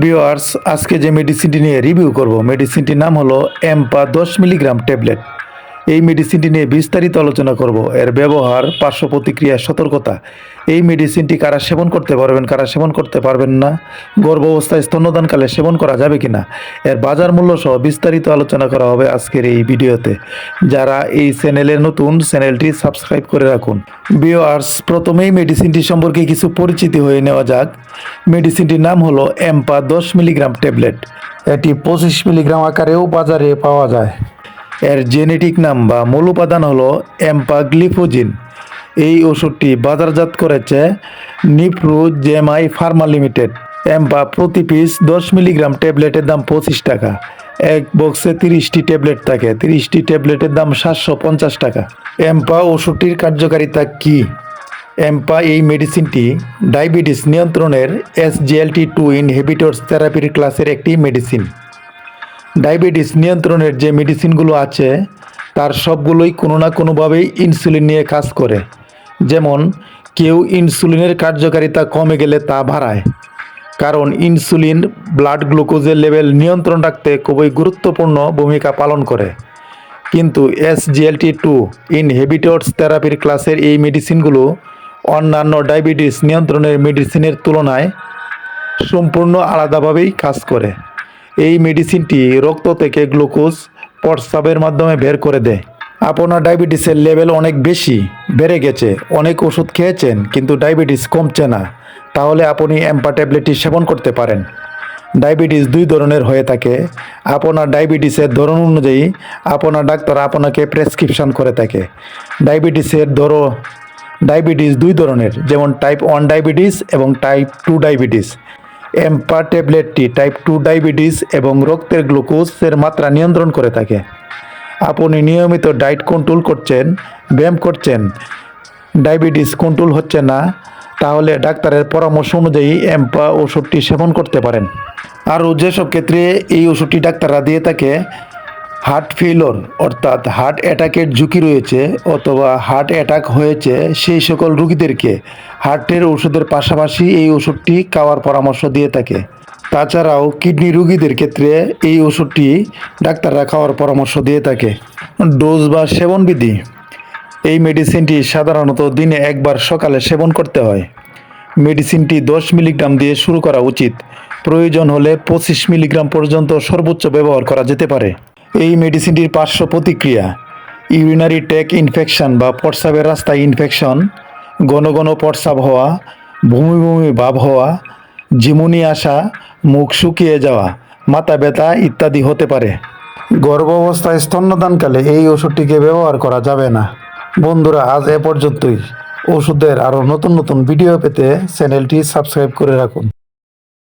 Viewers, আজকে যে মেডিসিনটি নিয়ে রিভিউ করব মেডিসিনটির নাম হলো এম্পা 10 মিলিগ্রাম ট্যাবলেট। এই মেডিসিনটি নিয়ে বিস্তারিত আলোচনা করব, এর ব্যবহার, পার্শ্ব প্রতিক্রিয়া, সতর্কতা। এই মেডিসিনটি কারা সেবন করতে পারবেন, কারা সেবন করতে পারবেন না, গর্ভাবস্থায় স্তন্যদানকালে সেবন করা যাবে কিনা, এর বাজার মূল্য সহ বিস্তারিত আলোচনা করা হবে আজকের এই ভিডিওতে। যারা এই চ্যানেলে নতুন, চ্যানেলটি সাবস্ক্রাইব করে রাখুন। ভিউয়ার্স, প্রথমেই মেডিসিনটি সম্পর্কে কিছু পরিচিতি হয়ে নেওয়া যাক। মেডিসিনটির নাম হলো এম্পা 10 মিলিগ্রাম ট্যাবলেট। এটি 25 মিলিগ্রাম আকারেও বাজারে পাওয়া যায়। এর জেনেটিক নাম বা মূল উপাদান হলো এম্পাগ্লিফোজিন। এই ওষুধটি বাজারজাত করেছে নিপ্রো জেমআই ফার্মা লিমিটেড। এম্পা প্রতি পিস 10 মিলিগ্রাম ট্যাবলেটের দাম 25 টাকা। এক বক্সে 30টি ট্যাবলেট থাকে, 30টি ট্যাবলেটের দাম 750 টাকা। এম্পা ওষুধটির কার্যকারিতা কী? এম্পা এই মেডিসিনটি ডায়াবেটিস নিয়ন্ত্রণের SGLT2 ইনহিবিটরস থেরাপির ক্লাসের একটি মেডিসিন। ডায়াবেটিস নিয়ন্ত্রণের যে মেডিসিনগুলো আছে তার সবগুলোই কোনো না কোনোভাবেই ইনসুলিন নিয়ে কাজ করে। যেমন কেউ ইনসুলিনের কার্যকারিতা কমে গেলে তা বাড়ায়, কারণ ইনসুলিন ব্লাড গ্লুকোজের লেভেল নিয়ন্ত্রণ রাখতে খুবই গুরুত্বপূর্ণ ভূমিকা পালন করে। কিন্তু SGLT2 ইনহিবিটরস থেরাপির ক্লাসের এই মেডিসিনগুলো অন্যান্য ডায়াবেটিস নিয়ন্ত্রণের মেডিসিনের তুলনায় সম্পূর্ণ আলাদাভাবেই কাজ করে। এই মেডিসিনটি রক্ত থেকে গ্লুকোজ প্রস্রাবের মাধ্যমে বের করে দেয়। আপনার ডায়াবেটিসের লেভেল অনেক বেশি বেড়ে গেছে, অনেক ওষুধ খেয়েছেন কিন্তু ডায়াবেটিস কমছে না, তাহলে আপনি এম্পা ট্যাবলেটটি সেবন করতে পারেন। ডায়াবেটিস দুই ধরনের হয়ে থাকে। আপনার ডায়াবেটিসের ধরন অনুযায়ী আপনার ডাক্তার আপনাকে প্রেসক্রিপশন করে থাকে। ডায়াবেটিস দুই ধরনের, যেমন টাইপ 1 ডায়াবেটিস এবং টাইপ 2 ডায়াবেটিস। এম্পা ট্যাবলেটটি টাইপ 2 ডায়াবেটিস এবং রক্তের গ্লুকোজের মাত্রা নিয়ন্ত্রণ করে থাকে। আপনি নিয়মিত ডায়েট কন্ট্রোল করছেন, ব্যায়াম করছেন, ডায়াবেটিস কন্ট্রোল হচ্ছে না, তাহলে ডাক্তারের পরামর্শ অনুযায়ী এম্পা ওষুধটি সেবন করতে পারেন। আরও যেসব ক্ষেত্রে এই ওষুধটি ডাক্তাররা দিয়ে থাকে, হার্ট ফেইলর অর্থাৎ হার্ট অ্যাটাকের ঝুঁকি রয়েছে অথবা হার্ট অ্যাটাক হয়েছে, সেই সকল রোগীদেরকে হার্টের ওষুধের পাশাপাশি এই ওষুধটি খাওয়ার পরামর্শ দিয়ে থাকে। তাছাড়াও কিডনি রোগীদের ক্ষেত্রে এই ওষুধটি ডাক্তাররা খাওয়ার পরামর্শ দিয়ে থাকে। ডোজ বা সেবনবিধি: এই মেডিসিনটি সাধারণত দিনে একবার সকালে সেবন করতে হয়। মেডিসিনটি 10 মিলিগ্রাম দিয়ে শুরু করা উচিত। প্রয়োজন হলে 25 মিলিগ্রাম পর্যন্ত সর্বোচ্চ ব্যবহার করা যেতে পারে। এই মেডিসিনটির পার্শ্ব প্রতিক্রিয়া: ইউরিনারি ট্র্যাক্ট ইনফেকশন বা প্রস্রাবের রাস্তায় ইনফেকশন, ঘন ঘন প্রস্রাব হওয়া, বমি বমি ভাব হওয়া, ঝিমুনি আসা, মুখ শুকিয়ে যাওয়া, মাথা ব্যথা ইত্যাদি হতে পারে। গর্ভাবস্থায় স্তন্যদানকালে এই ওষুধটিকে ব্যবহার করা যাবে না। বন্ধুরা, আজ এ পর্যন্তই। ওষুধের আরও নতুন নতুন ভিডিও পেতে চ্যানেলটি সাবস্ক্রাইব করে রাখুন।